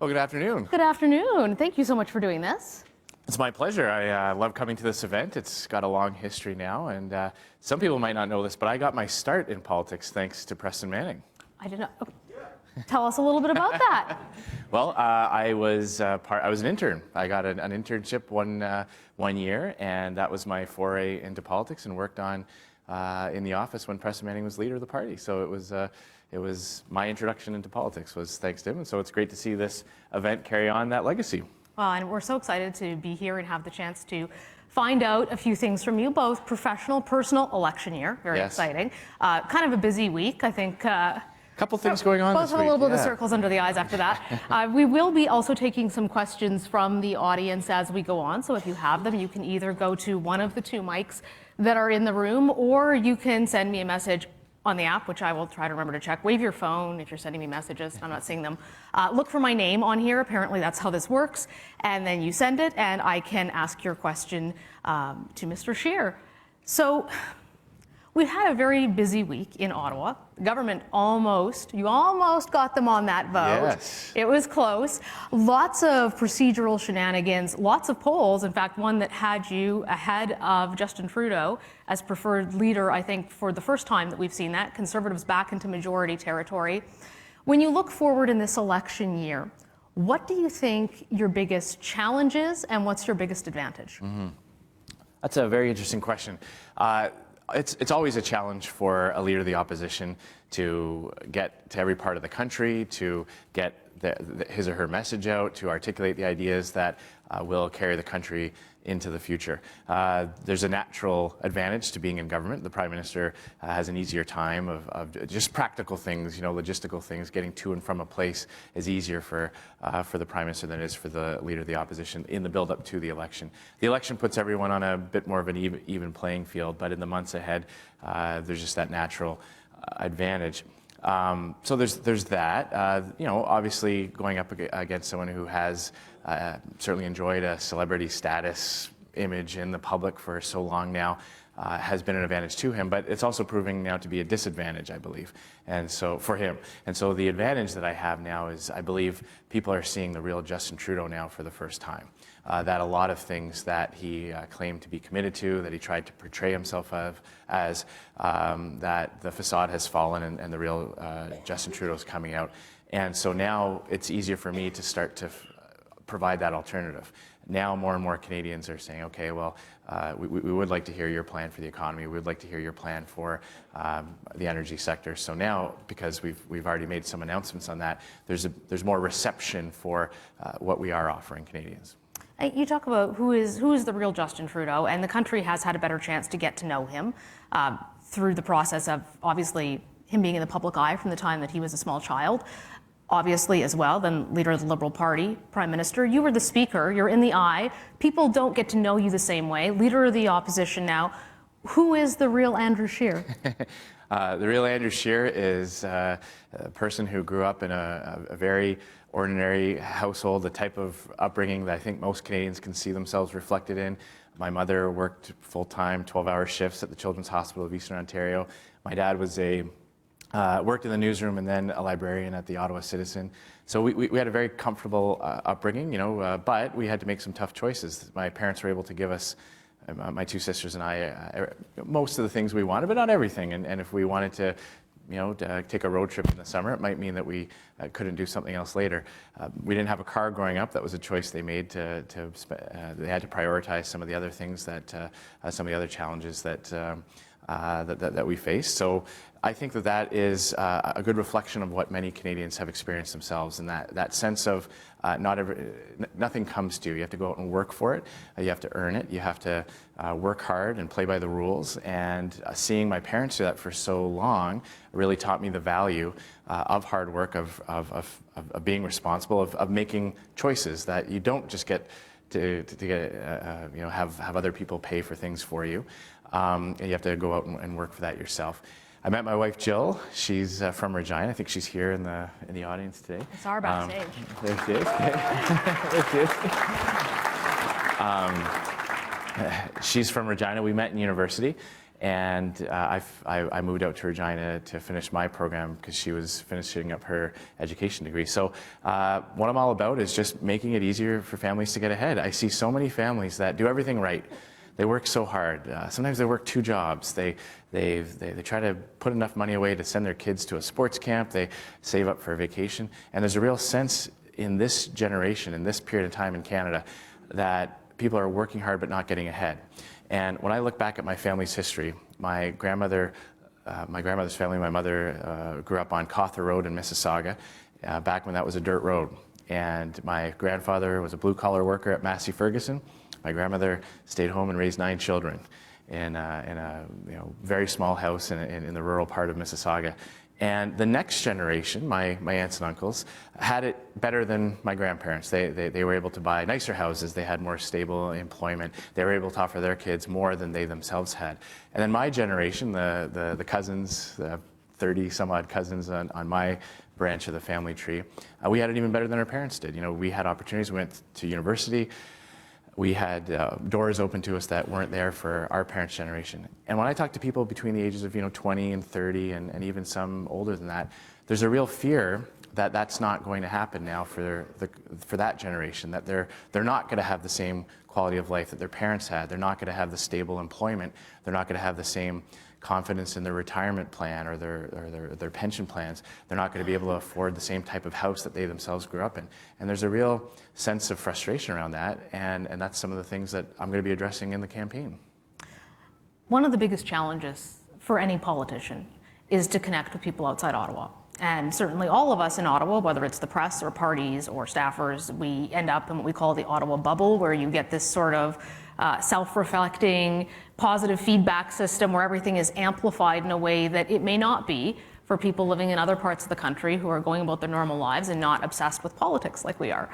Well, good afternoon. Good afternoon. Thank you so much for doing this. It's my pleasure. I love coming to this event. It's got a long history now, and some people might not know this, but I got my start in politics thanks to Preston Manning. I didn't know. Tell us a little bit about that. Well, I was an intern. I got an internship one year, and that was my foray into politics, and worked on in the office when Preston Manning was leader of the party. So it was my introduction into politics was thanks to him, and so it's great to see this event carry on that legacy. Well, and we're so excited to be here and have the chance to find out a few things from you, both professional, personal, election year, very exciting. Kind of a busy week, I think. Couple things going on both this have week. a little bit of circles under the eyes after that. We will be also taking some questions from the audience as we go on, so if you have them, you can either go to one of the two mics that are in the room, or you can send me a message on the app, which I will try to remember to check. Wave your phone if you're sending me messages. I'm not seeing them. Look for my name on here. Apparently that's how this works. And then you send it, and I can ask your question to Mr. Scheer. So we've had a very busy week in Ottawa. The government you almost got them on that vote. Yes. It was close. Lots of procedural shenanigans, lots of polls. In fact, one that had you ahead of Justin Trudeau as preferred leader, I think, for the first time that we've seen that. Conservatives back into majority territory. When you look forward in this election year, what do you think your biggest challenge is, and what's your biggest advantage? Mm-hmm. That's a very interesting question. It's always a challenge for a leader of the opposition to get to every part of the country, to get his or her message out, to articulate the ideas that will carry the country into the future. There's a natural advantage to being in government. The Prime Minister has an easier time of just practical things, logistical things. Getting to and from a place is easier for the Prime Minister than it is for the leader of the opposition in the build-up to the election. The election puts everyone on a bit more of an even playing field, but in the months ahead, there's just that natural advantage. So there's that. Obviously going up against someone who has certainly enjoyed a celebrity status image in the public for so long now has been an advantage to him, but it's also proving now to be a disadvantage, I believe, and so for him. And so the advantage that I have now is I believe people are seeing the real Justin Trudeau now for the first time. That a lot of things that he claimed to be committed to, that he tried to portray himself as, that the facade has fallen and the real Justin Trudeau is coming out. And so now it's easier for me to start to provide that alternative. Now more and more Canadians are saying, okay, well, we would like to hear your plan for the economy. We would like to hear your plan for the energy sector. So now, because we've already made some announcements on that, there's more reception for what we are offering Canadians. You talk about who is the real Justin Trudeau, and the country has had a better chance to get to know him through the process of, obviously, him being in the public eye from the time that he was a small child. Obviously, as well, then leader of the Liberal Party, Prime Minister. You were the Speaker, you're in the eye. People don't get to know you the same way. Leader of the opposition now. Who is the real Andrew Scheer? The real Andrew Scheer is a person who grew up in a very ordinary household, the type of upbringing that I think most Canadians can see themselves reflected in. My mother worked full-time, 12-hour shifts at the Children's Hospital of Eastern Ontario. My dad was worked in the newsroom and then a librarian at the Ottawa Citizen. So we had a very comfortable upbringing, but we had to make some tough choices. My parents were able to give us, my two sisters and I, most of the things we wanted, but not everything. And if we wanted to, to take a road trip in the summer, it might mean that we couldn't do something else later. We didn't have a car growing up. That was a choice they made they had to prioritize some of the other things some of the other challenges that we face. So I think that is a good reflection of what many Canadians have experienced themselves, and that sense of nothing comes to you. You have to go out and work for it. You have to earn it. You have to work hard and play by the rules. And seeing my parents do that for so long really taught me the value of hard work, of being responsible, of making choices that you don't just get to get have other people pay for things for you. And you have to go out and work for that yourself. I met my wife Jill. She's from Regina. I think she's here in the audience today. It's our backstage. There she is. There she is. She's from Regina. We met in university, And I moved out to Regina to finish my program because she was finishing up her education degree. So what I'm all about is just making it easier for families to get ahead. I see so many families that do everything right. They work so hard. Sometimes they work 2 jobs. They try to put enough money away to send their kids to a sports camp. They save up for a vacation. And there's a real sense in this generation, in this period of time in Canada, that people are working hard but not getting ahead. And when I look back at my family's history, my grandmother's family, my mother grew up on Cawthra Road in Mississauga, back when that was a dirt road. And my grandfather was a blue-collar worker at Massey Ferguson. My grandmother stayed home and raised 9 children in a very small house in the rural part of Mississauga. And the next generation, my aunts and uncles, had it better than my grandparents. They were able to buy nicer houses. They had more stable employment. They were able to offer their kids more than they themselves had. And then my generation, the cousins, 30 some odd cousins on my branch of the family tree, we had it even better than our parents did. We had opportunities. We went to university. We had doors open to us that weren't there for our parents' generation. And when I talk to people between the ages of 20 and 30 and even some older than that, there's a real fear that that's not going to happen now for that generation, that they're not going to have the same quality of life that their parents had. They're not going to have the stable employment. They're not going to have the same confidence in their retirement plan or their pension plans. They're not going to be able to afford the same type of house that they themselves grew up in. And there's a real sense of frustration around that, and that's some of the things that I'm going to be addressing in the campaign. One of the biggest challenges for any politician is to connect with people outside Ottawa. And certainly all of us in Ottawa, whether it's the press or parties or staffers, we end up in what we call the Ottawa bubble, where you get this sort of self-reflecting, positive feedback system where everything is amplified in a way that it may not be for people living in other parts of the country who are going about their normal lives and not obsessed with politics like we are.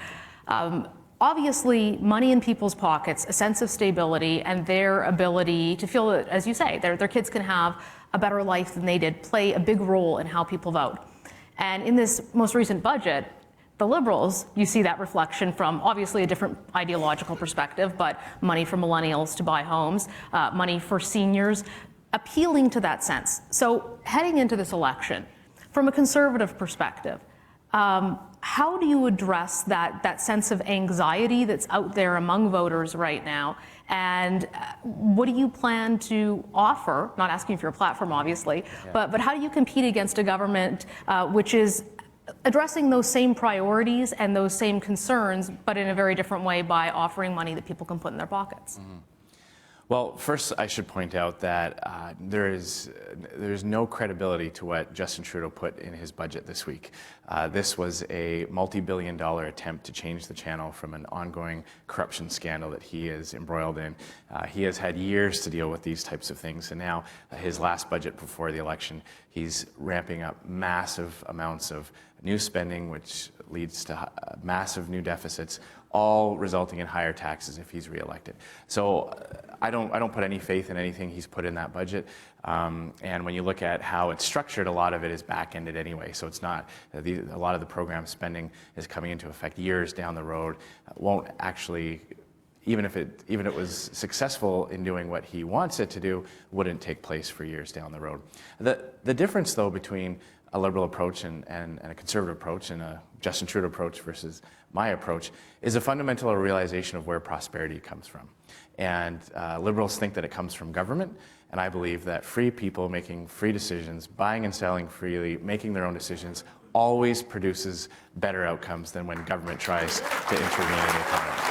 Obviously, money in people's pockets, a sense of stability, and their ability to feel that, as you say, their kids can have a better life than they did, play a big role in how people vote. And in this most recent budget, the Liberals, you see that reflection from obviously a different ideological perspective, but money for millennials to buy homes, money for seniors, appealing to that sense. So heading into this election, from a conservative perspective, how do you address that sense of anxiety that's out there among voters right now? And what do you plan to offer? Not asking for your platform, obviously, but how do you compete against a government which is addressing those same priorities and those same concerns, but in a very different way by offering money that people can put in their pockets? Mm-hmm. Well, first I should point out that there's no credibility to what Justin Trudeau put in his budget this week. This was a multi-billion-dollar attempt to change the channel from an ongoing corruption scandal that he is embroiled in. He has had years to deal with these types of things, and now his last budget before the election, he's ramping up massive amounts of new spending, which leads to massive new deficits, all resulting in higher taxes if he's reelected. So I don't put any faith in anything he's put in that budget. And when you look at how it's structured, a lot of it is back-ended anyway. So it's not, a lot of the program spending is coming into effect years down the road. Won't actually, even if it was successful in doing what he wants it to do, wouldn't take place for years down the road. The difference, though, between a Liberal approach and a Conservative approach and a Justin Trudeau approach versus my approach is a fundamental realization of where prosperity comes from. And Liberals think that it comes from government, and I believe that free people making free decisions, buying and selling freely, making their own decisions, always produces better outcomes than when government tries to intervene in the economy.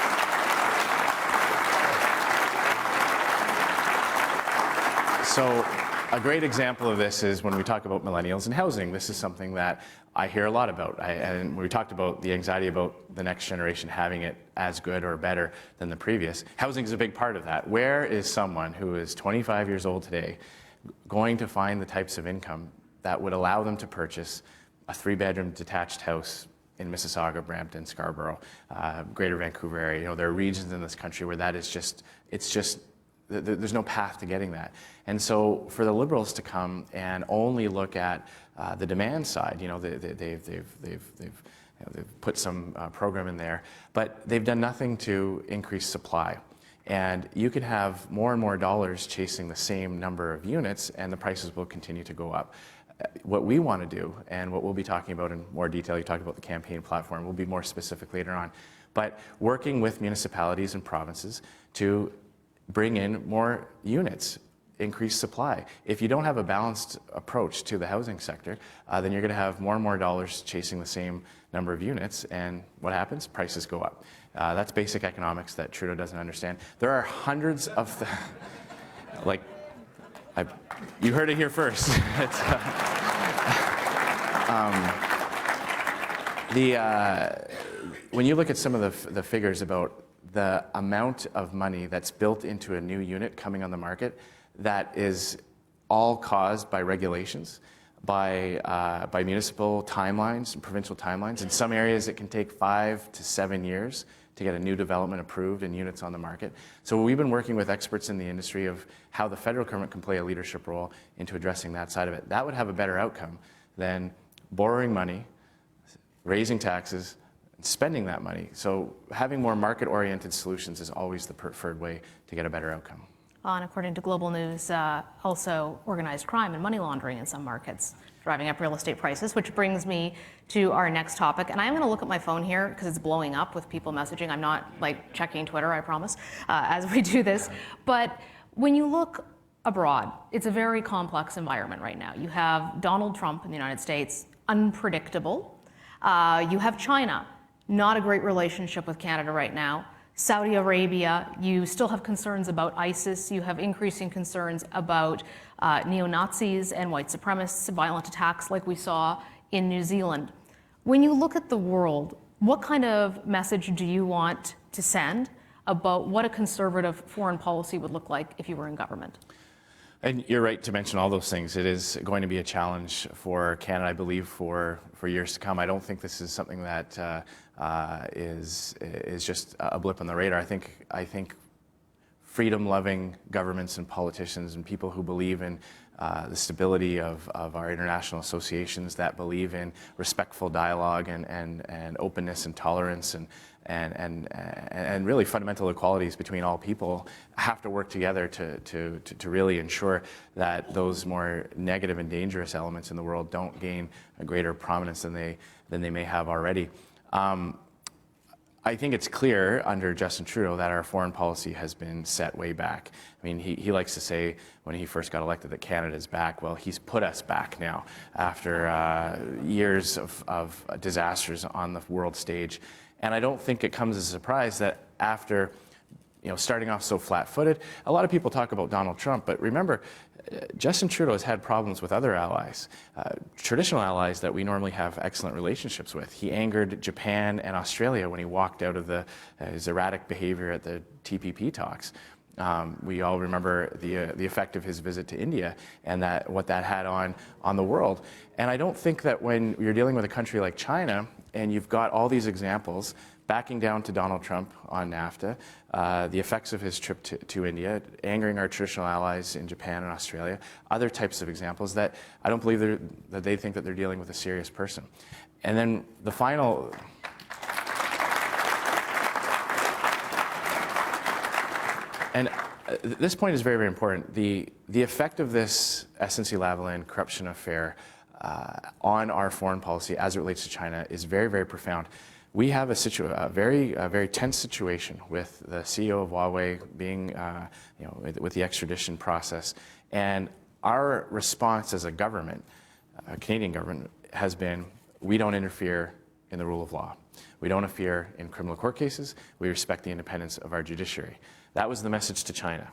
So a great example of this is when we talk about millennials and housing. This is something that I hear a lot about. And we talked about the anxiety about the next generation having it as good or better than the previous. Housing is a big part of that. Where is someone who is 25 years old today going to find the types of income that would allow them to purchase a 3-bedroom detached house in Mississauga, Brampton, Scarborough, Greater Vancouver area? There are regions in this country where that is just, there's no path to getting that. And so for the Liberals to come and only look at the demand side, they've put some program in there, but they've done nothing to increase supply. And you could have more and more dollars chasing the same number of units, and the prices will continue to go up. What we want to do, and what we'll be talking about in more detail, you talked about the campaign platform, we'll be more specific later on, but working with municipalities and provinces to bring in more units, increase supply. If you don't have a balanced approach to the housing sector, then you're going to have more and more dollars chasing the same number of units, and what happens? Prices go up. That's basic economics that Trudeau doesn't understand. There are hundreds of, you heard it here first. When you look at some of the figures about the amount of money that's built into a new unit coming on the market, that is all caused by regulations, by municipal timelines and provincial timelines. In some areas, it can take 5 to 7 years to get a new development approved and units on the market. So we've been working with experts in the industry of how the federal government can play a leadership role into addressing that side of it. That would have a better outcome than borrowing money, raising taxes, and spending that money. So having more market-oriented solutions is always the preferred way to get a better outcome. And according to Global News, also organized crime and money laundering in some markets, driving up real estate prices, which brings me to our next topic. And I'm going to look at my phone here because it's blowing up with people messaging. I'm not checking Twitter, I promise, as we do this. But when you look abroad, it's a very complex environment right now. You have Donald Trump in the United States, unpredictable. You have China, not a great relationship with Canada right now. Saudi Arabia, you still have concerns about ISIS. You have increasing concerns about neo-Nazis and white supremacists, violent attacks like we saw in New Zealand. When you look at the world, what kind of message do you want to send about what a conservative foreign policy would look like if you were in government? And you're right to mention all those things. It is going to be a challenge for Canada, I believe, for years to come. I don't think this is something that is just a blip on the radar. I think freedom-loving governments and politicians and people who believe in the stability of our international associations, that believe in respectful dialogue and openness and tolerance and really fundamental equalities between all people, have to work together to really ensure that those more negative and dangerous elements in the world don't gain a greater prominence than they may have already. I think it's clear under Justin Trudeau that our foreign policy has been set way back. I mean, he likes to say when he first got elected that Canada's back. Well, he's put us back now after years of disasters on the world stage. And I don't think it comes as a surprise that after starting off so flat-footed, a lot of people talk about Donald Trump, but remember, Justin Trudeau has had problems with other allies, traditional allies that we normally have excellent relationships with. He angered Japan and Australia when he walked out of his erratic behavior at the TPP talks. We all remember the effect of his visit to India and what that had on the world. And I don't think that when you're dealing with a country like China and you've got all these examples backing down to Donald Trump on NAFTA, the effects of his trip to India, angering our traditional allies in Japan and Australia, other types of examples that I don't believe that they think that they're dealing with a serious person. And then the final... And this point is very, very important. The effect of this SNC-Lavalin corruption affair on our foreign policy as it relates to China is very, very profound. We have a very tense situation with the CEO of Huawei being, with the extradition process, and our response as a government, a Canadian government, has been: we don't interfere in the rule of law. We don't interfere in criminal court cases. We respect the independence of our judiciary. That was the message to China.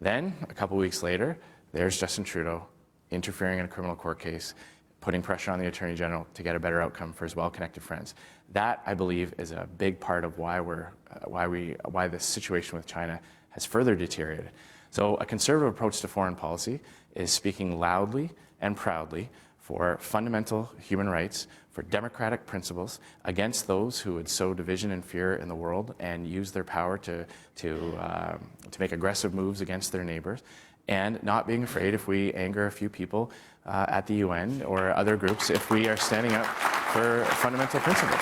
Then, a couple weeks later, there's Justin Trudeau interfering in a criminal court case, putting pressure on the Attorney General to get a better outcome for his well-connected friends. That, I believe, is a big part of why this situation with China has further deteriorated. So a conservative approach to foreign policy is speaking loudly and proudly for fundamental human rights, for democratic principles, against those who would sow division and fear in the world and use their power to make aggressive moves against their neighbors, and not being afraid if we anger a few people at the UN or other groups if we are standing up for fundamental principles.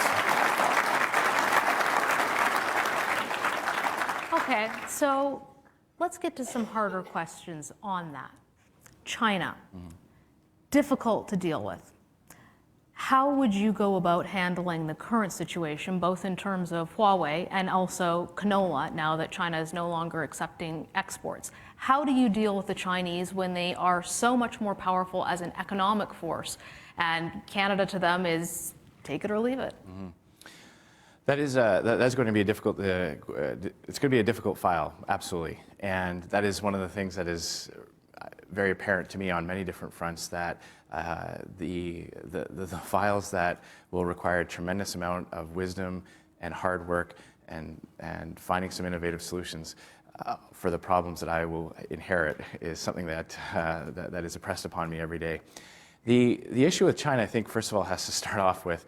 How Okay, so let's get to some harder questions on that. China, difficult to deal with. How would you go about handling the current situation, both in terms of Huawei and also canola, now that China is no longer accepting exports? How do you deal with the Chinese when they are so much more powerful as an economic force, and Canada to them is take it or leave it? That's going to be a difficult. It's going to be a difficult file, absolutely, and that is one of the things that is very apparent to me on many different fronts, that the files that will require a tremendous amount of wisdom and hard work and finding some innovative solutions for the problems that I will inherit is something that that is impressed upon me every day. The issue with China, I think, first of all, has to start off with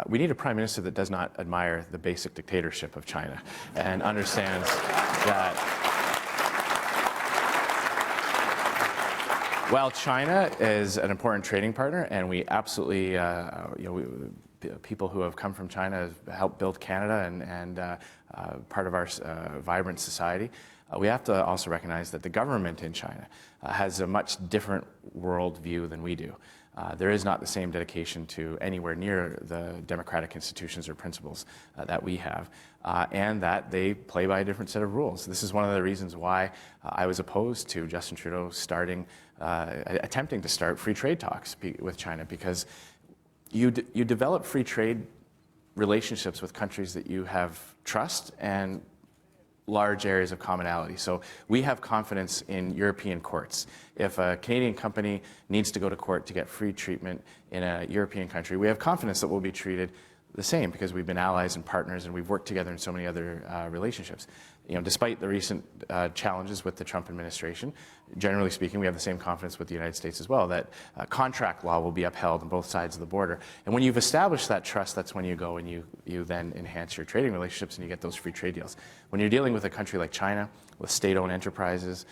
we need a prime minister that does not admire the basic dictatorship of China and understands that while China is an important trading partner, and we absolutely, people who have come from China have helped build Canada and part of our vibrant society, we have to also recognize that the government in China has a much different worldview than we do. There is not the same dedication to anywhere near the democratic institutions or principles that we have, and that they play by a different set of rules. This is one of the reasons why I was opposed to Justin Trudeau attempting to start free trade talks with China, because you develop free trade relationships with countries that you have trust and large areas of commonality. So we have confidence in European courts. If a Canadian company needs to go to court to get free treatment in a European country, we have confidence that we'll be treated the same, because we've been allies and partners and we've worked together in so many other relationships. Despite the recent challenges with the Trump administration, generally speaking, we have the same confidence with the United States as well, that contract law will be upheld on both sides of the border. And when you've established that trust, that's when you go and you then enhance your trading relationships and you get those free trade deals. When you're dealing with a country like China, with state-owned enterprises,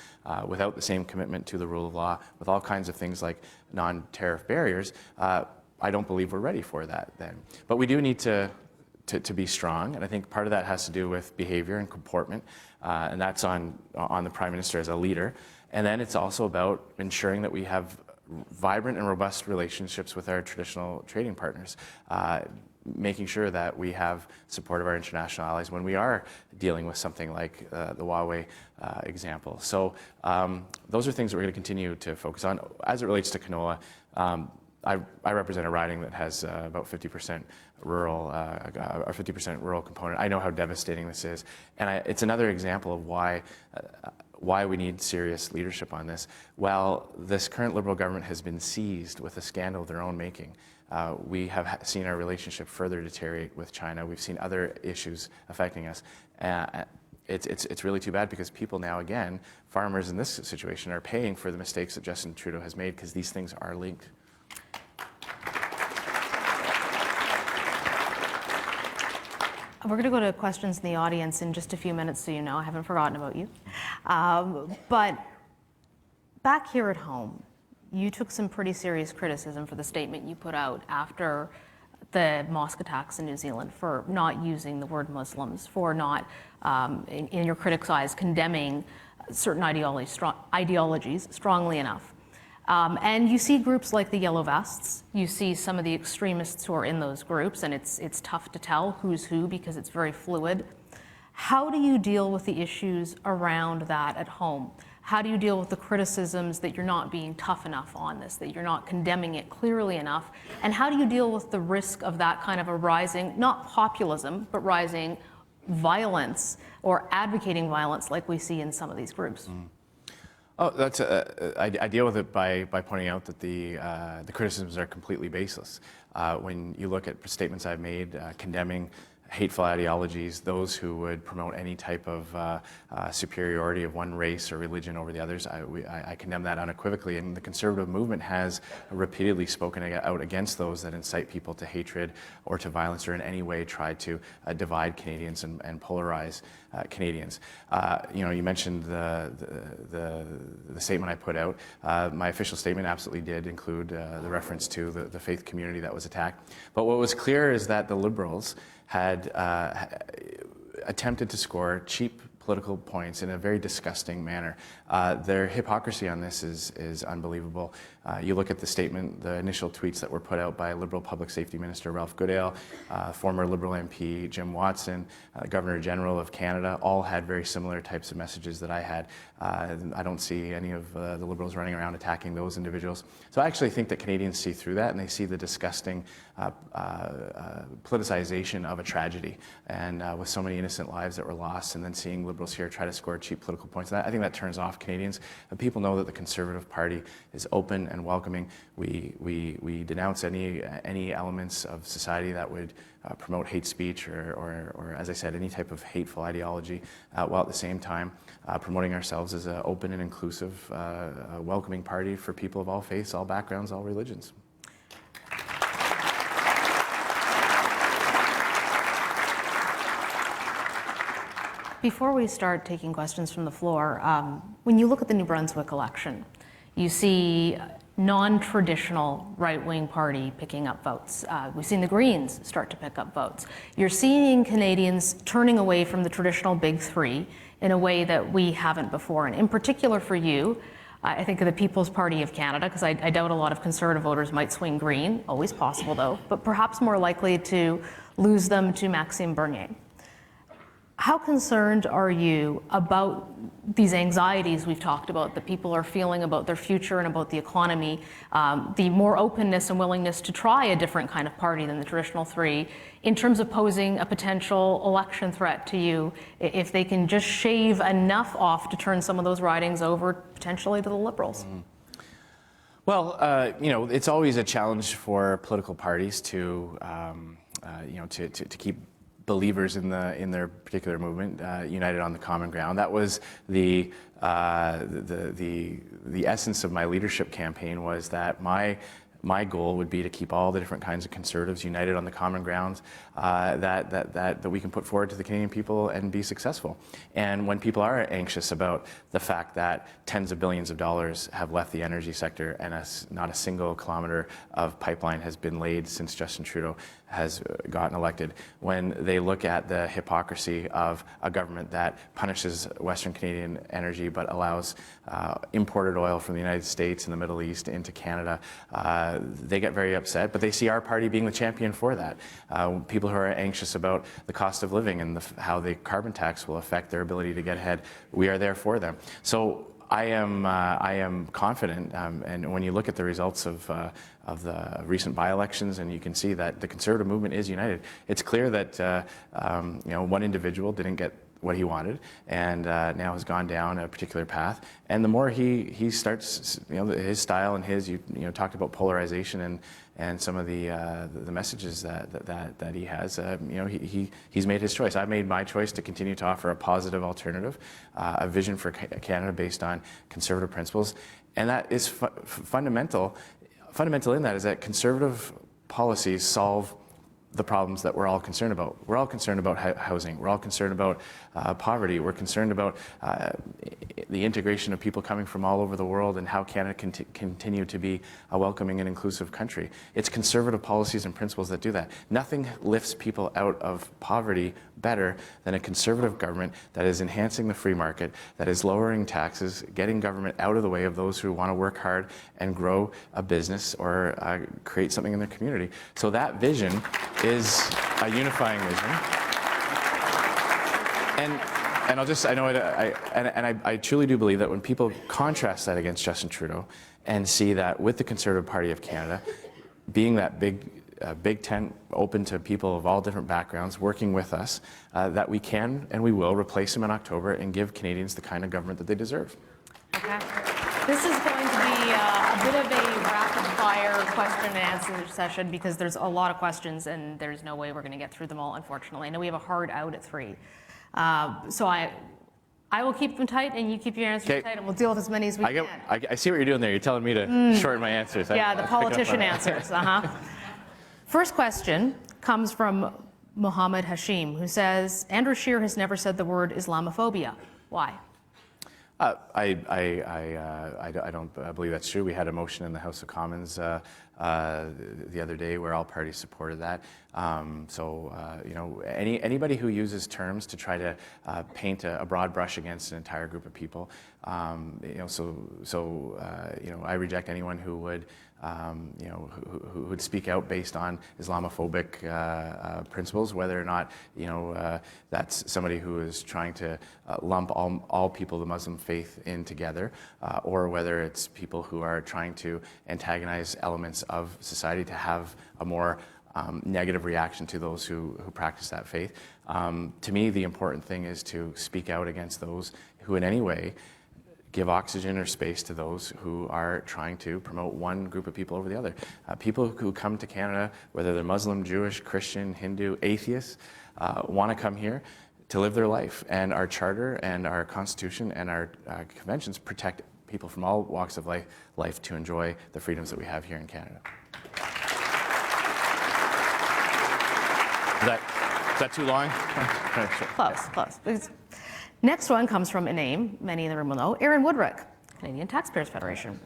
without the same commitment to the rule of law, with all kinds of things like non-tariff barriers, I don't believe we're ready for that then. But we do need to be strong, and I think part of that has to do with behavior and comportment, and that's on the Prime Minister as a leader. And then it's also about ensuring that we have vibrant and robust relationships with our traditional trading partners, making sure that we have support of our international allies when we are dealing with something like the Huawei example. So those are things that we're going to continue to focus on. As it relates to canola, I represent a riding that has about 50% rural, a 50% rural component. I know how devastating this is, and it's another example of why we need serious leadership on this. While this current Liberal government has been seized with a scandal of their own making, we have seen our relationship further deteriorate with China. We've seen other issues affecting us. It's really too bad, because people now, again, farmers in this situation, are paying for the mistakes that Justin Trudeau has made, because these things are linked. We're going to go to questions in the audience in just a few minutes, so you know I haven't forgotten about you. But back here at home, you took some pretty serious criticism for the statement you put out after the mosque attacks in New Zealand, for not using the word Muslims, for not, in your critics' eyes, condemning certain ideologies strongly enough. And you see groups like the Yellow Vests, you see some of the extremists who are in those groups, and it's tough to tell who's who because it's very fluid. How do you deal with the issues around that at home? How do you deal with the criticisms that you're not being tough enough on this, that you're not condemning it clearly enough? And how do you deal with the risk of that kind of a rising, not populism, but rising violence or advocating violence like we see in some of these groups? Oh, I deal with it by pointing out that the criticisms are completely baseless. When you look at statements I've made condemning hateful ideologies, those who would promote any type of superiority of one race or religion over the others, I condemn that unequivocally. And the Conservative movement has repeatedly spoken out against those that incite people to hatred or to violence, or in any way try to divide Canadians and polarize Canadians. You mentioned the statement I put out. My official statement absolutely did include the reference to the faith community that was attacked. But what was clear is that the Liberals had attempted to score cheap political points in a very disgusting manner. Their hypocrisy on this is unbelievable. You look at the statement, the initial tweets that were put out by Liberal Public Safety Minister Ralph Goodale, former Liberal MP Jim Watson, Governor General of Canada, all had very similar types of messages that I had. I don't see any of the Liberals running around attacking those individuals. So I actually think that Canadians see through that, and they see the disgusting politicization of a tragedy, and with so many innocent lives that were lost, and then seeing Liberals here try to score cheap political points. I think that turns off Canadians. And people know that the Conservative Party is open and welcoming. We denounce any elements of society that would promote hate speech or, as I said, any type of hateful ideology, while at the same time promoting ourselves as an open and inclusive, welcoming party for people of all faiths, all backgrounds, all religions. Before we start taking questions from the floor, when you look at the New Brunswick election, you see non-traditional right-wing party picking up votes. We've seen the Greens start to pick up votes. You're seeing Canadians turning away from the traditional big three in a way that we haven't before. And in particular for you, I think of the People's Party of Canada, because I doubt a lot of Conservative voters might swing Green, always possible though, but perhaps more likely to lose them to Maxime Bernier. How concerned are you about these anxieties we've talked about that people are feeling about their future and about the economy, the more openness and willingness to try a different kind of party than the traditional three, in terms of posing a potential election threat to you if they can just shave enough off to turn some of those ridings over potentially to the Liberals? Well, it's always a challenge for political parties to keep believers in their particular movement united on the common ground. That was the essence of my leadership campaign, was that my goal would be to keep all the different kinds of Conservatives united on the common ground that we can put forward to the Canadian people and be successful. And when people are anxious about the fact that tens of billions of dollars have left the energy sector and not a single kilometre of pipeline has been laid since Justin Trudeau has gotten elected, when they look at the hypocrisy of a government that punishes Western Canadian energy but allows imported oil from the United States and the Middle East into Canada, they get very upset, but they see our party being the champion for that. People who are anxious about the cost of living and how the carbon tax will affect their ability to get ahead, we are there for them. So I am confident, and when you look at the results of the recent by-elections, and you can see that the Conservative movement is united. It's clear that one individual didn't get what he wanted, and now has gone down a particular path. And the more he starts, his style and his, you talked about polarization and some of the messages that he has. He's made his choice. I made my choice to continue to offer a positive alternative, a vision for Canada based on Conservative principles, and that is fundamental. Fundamental in that is that Conservative policies solve the problems that we're all concerned about. We're all concerned about housing. We're all concerned about poverty. We're concerned about the integration of people coming from all over the world and how Canada can continue to be a welcoming and inclusive country. It's Conservative policies and principles that do that. Nothing lifts people out of poverty better than a Conservative government that is enhancing the free market, that is lowering taxes, getting government out of the way of those who want to work hard and grow a business or create something in their community. So that vision is a unifying vision. And I truly do believe that when people contrast that against Justin Trudeau and see that with the Conservative Party of Canada being that big tent open to people of all different backgrounds working with us, that we can and we will replace him in October and give Canadians the kind of government that they deserve. Okay. This is going to be a bit of a rapid-fire question and answer session because there's a lot of questions and there's no way we're going to get through them all, unfortunately. I know we have a hard out at 3. So I will keep them tight and you keep your answers tight and we'll deal with as many as we can. I see what you're doing there. You're telling me to shorten my answers. Yeah, the politician answers. First question comes from Mohammed Hashim, who says, Andrew Scheer has never said the word Islamophobia. Why? I don't believe that's true. We had a motion in the House of Commons the other day where all parties supported that. You know, anybody who uses terms to try to paint a broad brush against an entire group of people, you know, you know, I reject anyone who would, you know, who would speak out based on Islamophobic principles, whether or not, you know, that's somebody who is trying to lump all people of the Muslim faith in together, or whether it's people who are trying to antagonize elements of society to have a more negative reaction to those who practice that faith. To me, the important thing is to speak out against those who in any way give oxygen or space to those who are trying to promote one group of people over the other. People who come to Canada, whether they're Muslim, Jewish, Christian, Hindu, atheists, want to come here to live their life. And our charter and our constitution and our conventions protect people from all walks of life to enjoy the freedoms that we have here in Canada. Is that too long? Close. Next one comes from a name many in the room will know, Aaron Woodrick, Canadian Taxpayers Federation.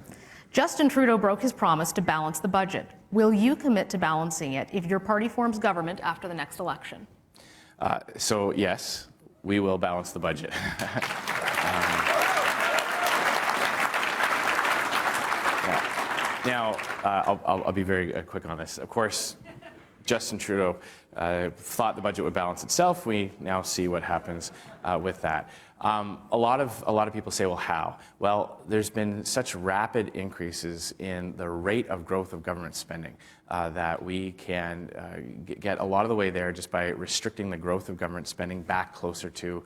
Justin Trudeau broke his promise to balance the budget. Will you commit to balancing it if your party forms government after the next election? So yes, we will balance the budget. Now, I'll be very quick on this. Of course, Justin Trudeau thought the budget would balance itself. We now see what happens with that. A lot of people say, well, how? Well, there's been such rapid increases in the rate of growth of government spending that we can get a lot of the way there just by restricting the growth of government spending back closer to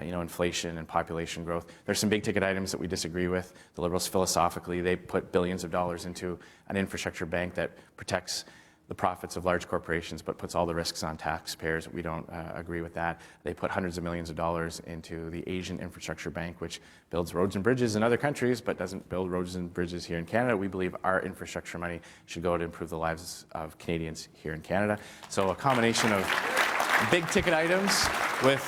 you know, inflation and population growth. There's some big ticket items that we disagree with. The Liberals philosophically, they put billions of dollars into an infrastructure bank that protects the profits of large corporations but puts all the risks on taxpayers. We don't agree with that. They put hundreds of millions of dollars into the Asian Infrastructure Bank, which builds roads and bridges in other countries but doesn't build roads and bridges here in Canada. We believe our infrastructure money should go to improve the lives of Canadians here in Canada. So a combination of big ticket items with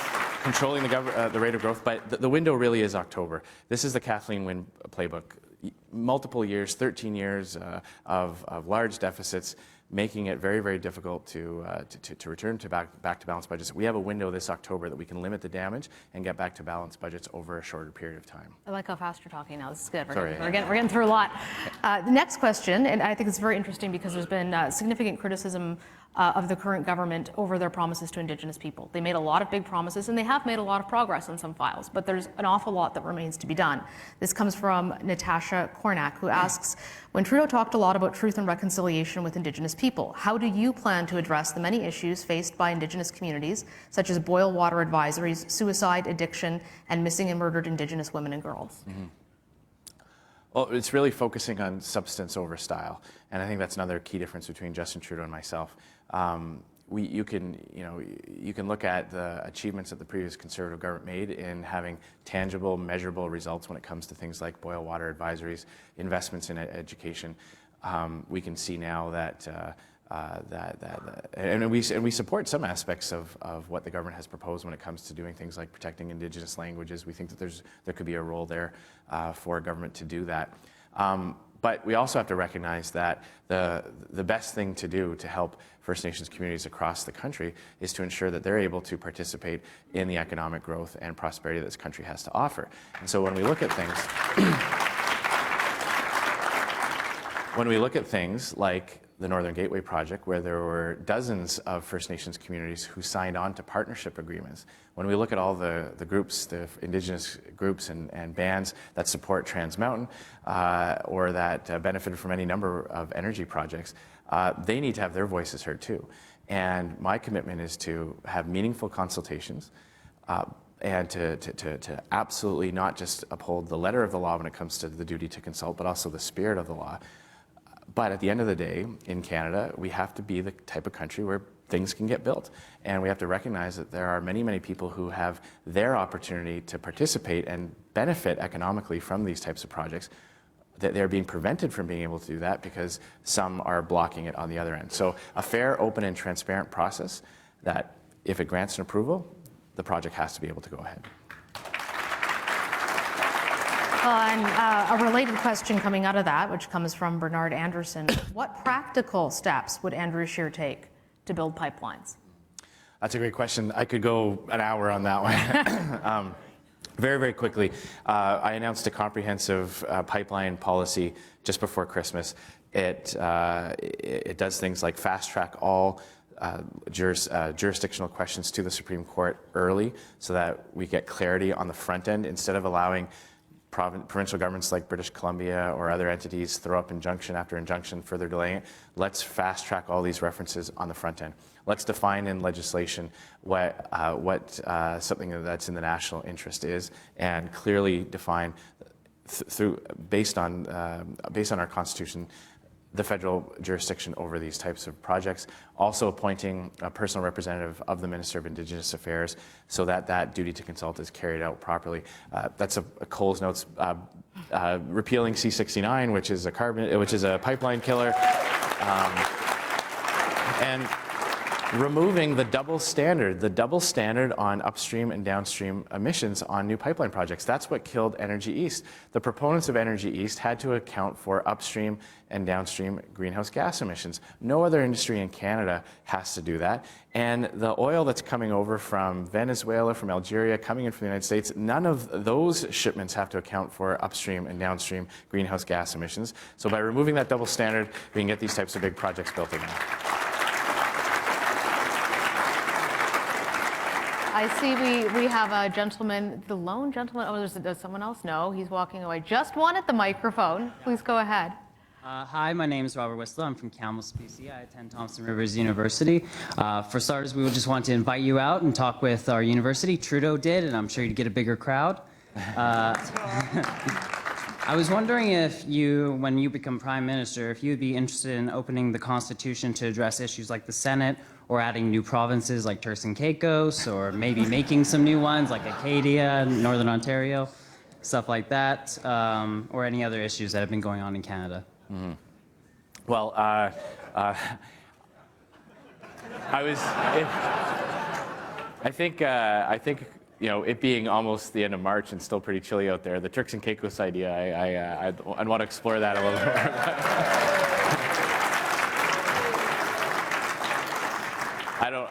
controlling the rate of growth, but the window really is October. This is the Kathleen Wynne playbook. Multiple years, 13 years of large deficits, making it very, very difficult to return to back to balanced budgets. We have a window this October that we can limit the damage and get back to balanced budgets over a shorter period of time. I like how fast you're talking now. This is good. Sorry. We're getting through a lot. The next question, and I think it's very interesting because there's been significant criticism of the current government over their promises to Indigenous people. They made a lot of big promises and they have made a lot of progress on some files, but there's an awful lot that remains to be done. This comes from Natasha Kornak, who asks, when Trudeau talked a lot about truth and reconciliation with Indigenous people, how do you plan to address the many issues faced by Indigenous communities, such as boil water advisories, suicide, addiction, and missing and murdered Indigenous women and girls? Mm-hmm. Well, it's really focusing on substance over style, and I think that's another key difference between Justin Trudeau and myself. You can look at the achievements that the previous Conservative government made in having tangible, measurable results when it comes to things like boil water advisories, investments in education. We can see now that and we support some aspects of what the government has proposed when it comes to doing things like protecting Indigenous languages. We think that there could be a role there for government to do that. But we also have to recognize that the best thing to do to help First Nations communities across the country is to ensure that they're able to participate in the economic growth and prosperity that this country has to offer. And so when we look at things, like the Northern Gateway Project, where there were dozens of First Nations communities who signed on to partnership agreements. When we look at all the groups, the Indigenous groups and bands that support Trans Mountain or that benefited from any number of energy projects, they need to have their voices heard too. And my commitment is to have meaningful consultations and to absolutely not just uphold the letter of the law when it comes to the duty to consult, but also the spirit of the law. But at the end of the day, in Canada, we have to be the type of country where things can get built. And we have to recognize that there are many, many people who have their opportunity to participate and benefit economically from these types of projects, that they're being prevented from being able to do that because some are blocking it on the other end. So a fair, open, and transparent process that if it grants an approval, the project has to be able to go ahead. And a related question coming out of that, which comes from Bernard Anderson, what practical steps would Andrew Scheer take to build pipelines? That's a great question. I could go an hour on that one. Very, very quickly, I announced a comprehensive pipeline policy just before Christmas. It does things like fast track all jurisdictional questions to the Supreme Court early so that we get clarity on the front end instead of allowing provincial governments like British Columbia or other entities throw up injunction after injunction, further delaying it. Let's fast track all these references on the front end. Let's define in legislation what something that's in the national interest is, and clearly define based on our Constitution the federal jurisdiction over these types of projects. Also appointing a personal representative of the Minister of Indigenous Affairs so that that duty to consult is carried out properly. That's a Coles Notes repealing C-69, which is a pipeline killer, and removing the double standard on upstream and downstream emissions on new pipeline projects. That's what killed Energy East. The proponents of Energy East had to account for upstream and downstream greenhouse gas emissions. No other industry in Canada has to do that. And the oil that's coming over from Venezuela, from Algeria, coming in from the United States, none of those shipments have to account for upstream and downstream greenhouse gas emissions. So by removing that double standard, we can get these types of big projects built again. I see we have a gentleman, the lone gentleman. Oh, does someone else? No, he's walking away. Just one at the microphone. Please go ahead. Hi, my name is Robert Whistler. I'm from Kamloops, BC. I attend Thompson Rivers University. For starters, we would just want to invite you out and talk with our university. Trudeau did, and I'm sure you'd get a bigger crowd. I was wondering if you, when you become Prime Minister, if you'd be interested in opening the Constitution to address issues like the Senate, or adding new provinces like Turks and Caicos, or maybe making some new ones like Acadia, Northern Ontario, stuff like that, or any other issues that have been going on in Canada. Mm-hmm. Well, I think you know, it being almost the end of March and still pretty chilly out there, the Turks and Caicos idea, I'd want to explore that a little more.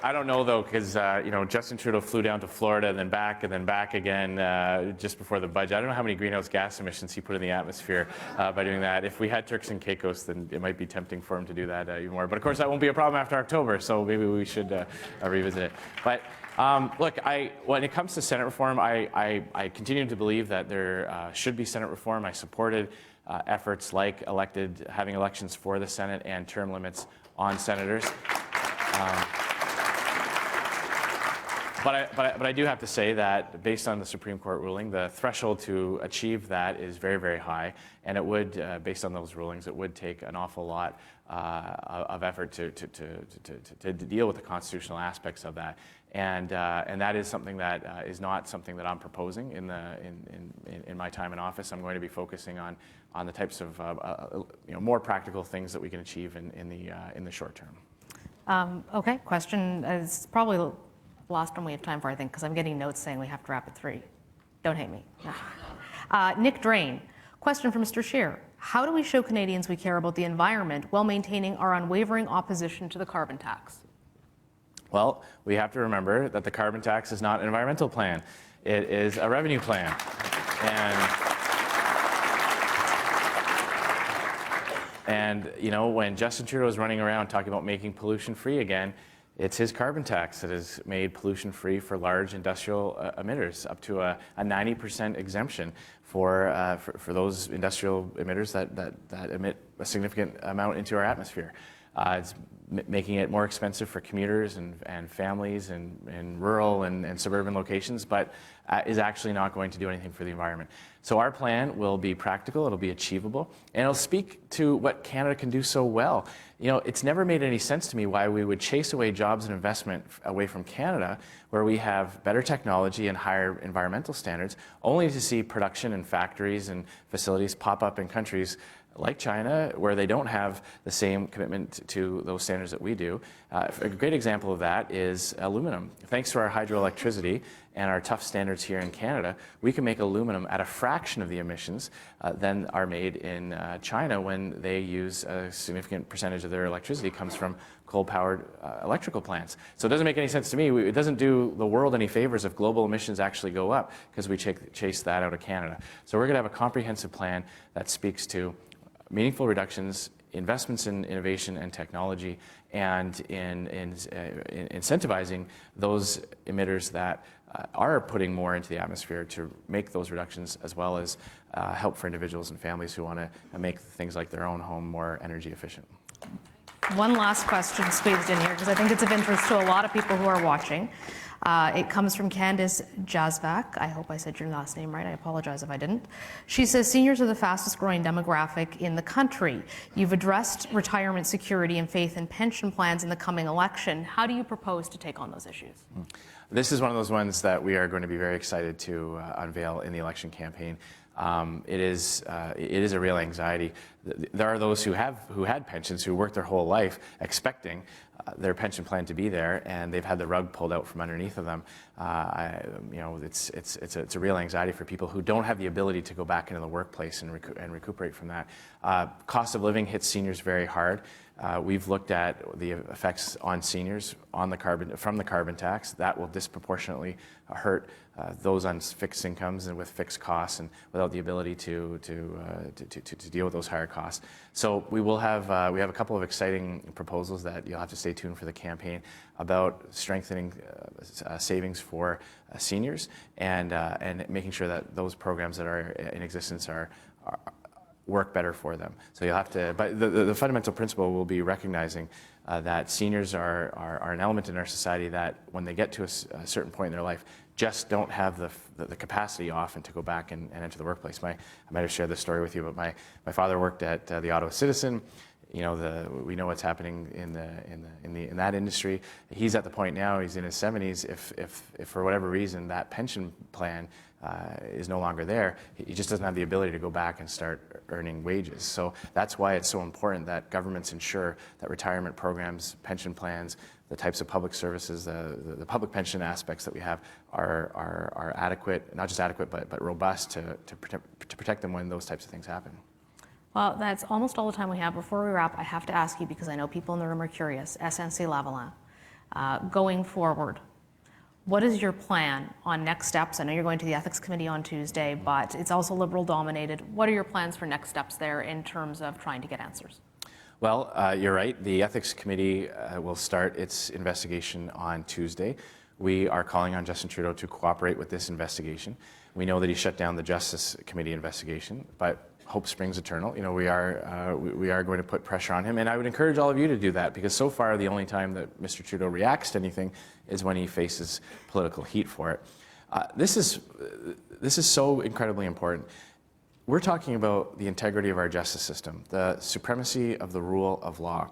I don't know though, because you know, Justin Trudeau flew down to Florida and then back again just before the budget. I don't know how many greenhouse gas emissions he put in the atmosphere by doing that. If we had Turks and Caicos, then it might be tempting for him to do that even more. But of course, that won't be a problem after October, so maybe we should revisit it. But look, when it comes to Senate reform, I continue to believe that there should be Senate reform. I supported efforts like having elections for the Senate and term limits on senators. But I do have to say that based on the Supreme Court ruling, the threshold to achieve that is very, very high, and it would, based on those rulings, it would take an awful lot of effort to deal with the constitutional aspects of that, and that is something that is not something that I'm proposing in my time in office. I'm going to be focusing on the types of you know, more practical things that we can achieve in the short term. Okay, question is probably the last one we have time for, I think, because I'm getting notes saying we have to wrap at 3. Don't hate me. No. Nick Drain, question for Mr. Scheer. How do we show Canadians we care about the environment while maintaining our unwavering opposition to the carbon tax? Well, we have to remember that the carbon tax is not an environmental plan. It is a revenue plan. And you know, when Justin Trudeau is running around talking about making pollution free again, it's his carbon tax that has made pollution free for large industrial emitters, up to a 90% exemption for those industrial emitters that emit a significant amount into our atmosphere. It's making it more expensive for commuters and families in rural and suburban locations, but is actually not going to do anything for the environment. So our plan will be practical, it'll be achievable, and it'll speak to what Canada can do so well. You know, it's never made any sense to me why we would chase away jobs and investment away from Canada, where we have better technology and higher environmental standards, only to see production and factories and facilities pop up in countries like China, where they don't have the same commitment to those standards that we do. A great example of that is aluminum. Thanks to our hydroelectricity and our tough standards here in Canada, we can make aluminum at a fraction of the emissions than are made in China, when they use a significant percentage of their electricity comes from coal-powered electrical plants. So it doesn't make any sense to me. It doesn't do the world any favors if global emissions actually go up, because we chase that out of Canada. So we're going to have a comprehensive plan that speaks to meaningful reductions, investments in innovation and technology, and in incentivizing those emitters that are putting more into the atmosphere to make those reductions, as well as help for individuals and families who want to make things like their own home more energy efficient. One last question squeezed in here, because I think it's of interest to a lot of people who are watching. It comes from Candice Jazvac. I hope I said your last name right. I apologize if I didn't. She says, seniors are the fastest growing demographic in the country. You've addressed retirement security and faith in pension plans in the coming election. How do you propose to take on those issues? This is one of those ones that we are going to be very excited to unveil in the election campaign. It is a real anxiety. There are those who had pensions, who worked their whole life expecting their pension plan to be there, and they've had the rug pulled out from underneath of them. It's a real anxiety for people who don't have the ability to go back into the workplace and recuperate from that. Cost of living hits seniors very hard. We've looked at the effects on seniors from the carbon tax. That will disproportionately hurt those on fixed incomes and with fixed costs, and without the ability to deal with those higher costs. So we have a couple of exciting proposals that you'll have to stay tuned for the campaign about strengthening savings for seniors, and making sure that those programs that are in existence work better for them. So you'll have to, but the fundamental principle will be recognizing that seniors are an element in our society that, when they get to a certain point in their life, just don't have the capacity often to go back and enter the workplace. I might have shared this story with you, but my father worked at the Ottawa Citizen. We know what's happening in that industry. He's at the point now, he's in his 70s. If for whatever reason that pension plan is no longer there, he just doesn't have the ability to go back and start earning wages. So that's why it's so important that governments ensure that retirement programs, pension plans, the types of public services, the public pension aspects that we have are adequate, not just adequate, but robust to protect them when those types of things happen. Well, that's almost all the time we have. Before we wrap, I have to ask you, because I know people in the room are curious, SNC-Lavalin, going forward, what is your plan on next steps? I know you're going to the Ethics Committee on Tuesday, but it's also Liberal dominated. What are your plans for next steps there in terms of trying to get answers? Well, you're right. The Ethics Committee will start its investigation on Tuesday. We are calling on Justin Trudeau to cooperate with this investigation. We know that he shut down the Justice Committee investigation, but hope springs eternal. We are going to put pressure on him, and I would encourage all of you to do that, because so far the only time that Mr. Trudeau reacts to anything is when he faces political heat for it. This is so incredibly important. We're talking about the integrity of our justice system, the supremacy of the rule of law.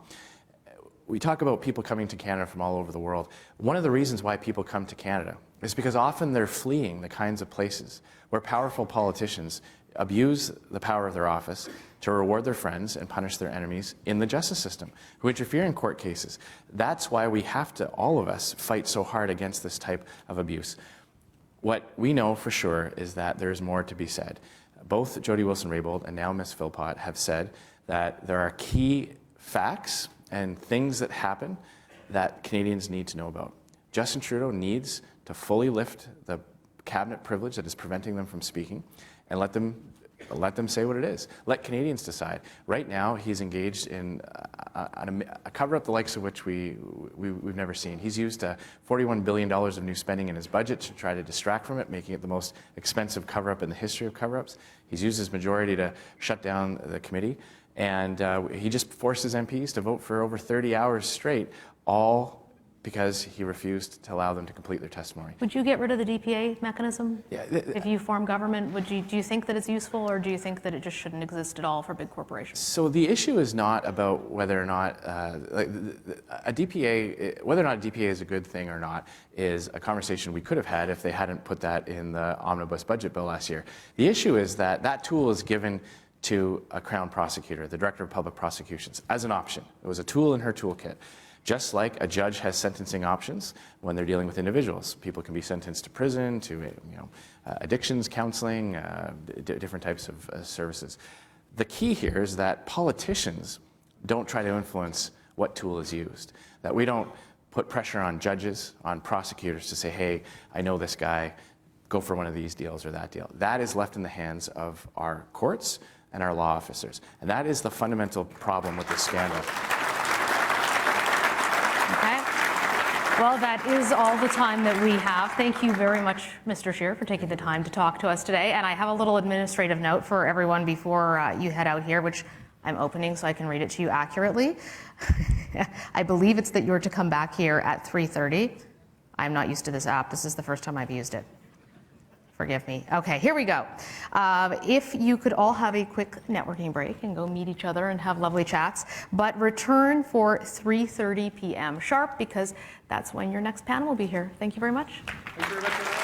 We talk about people coming to Canada from all over the world. One of the reasons why people come to Canada is because often they're fleeing the kinds of places where powerful politicians abuse the power of their office to reward their friends and punish their enemies in the justice system, who interfere in court cases. That's why we have to, all of us, fight so hard against this type of abuse. What we know for sure is that there's more to be said. Both Jody Wilson-Raybould and now Ms. Philpott have said that there are key facts and things that happen that Canadians need to know about. Justin Trudeau needs to fully lift the cabinet privilege that is preventing them from speaking, and let them say what it is. Let Canadians decide. Right now, he's engaged in a cover-up the likes of which we've never seen. He's used $41 billion of new spending in his budget to try to distract from it, making it the most expensive cover-up in the history of cover-ups. He's used his majority to shut down the committee, and he just forced his MPs to vote for over 30 hours straight, all because he refused to allow them to complete their testimony. Would you get rid of the DPA mechanism? Yeah, if you form government, do you think that it's useful, or do you think that it just shouldn't exist at all for big corporations? So the issue is not about whether or not a DPA, whether or not a DPA is a good thing or not, is a conversation we could have had if they hadn't put that in the omnibus budget bill last year. The issue is that that tool is given to a Crown prosecutor, the Director of Public Prosecutions, as an option. It was a tool in her toolkit. Just like a judge has sentencing options when they're dealing with individuals. People can be sentenced to prison, to addictions counseling, different types of services. The key here is that politicians don't try to influence what tool is used, that we don't put pressure on judges, on prosecutors to say, hey, I know this guy, go for one of these deals or that deal. That is left in the hands of our courts and our law officers. And that is the fundamental problem with this scandal. Okay. Well, that is all the time that we have. Thank you very much, Mr. Scheer, for taking the time to talk to us today. And I have a little administrative note for everyone before you head out here, which I'm opening so I can read it to you accurately. I believe it's that you're to come back here at 3:30. I'm not used to this app. This is the first time I've used it. Forgive me. Okay, here we go. If you could all have a quick networking break and go meet each other and have lovely chats, but return for 3:30 p.m. sharp, because that's when your next panel will be here. Thank you very much. Thank you very much.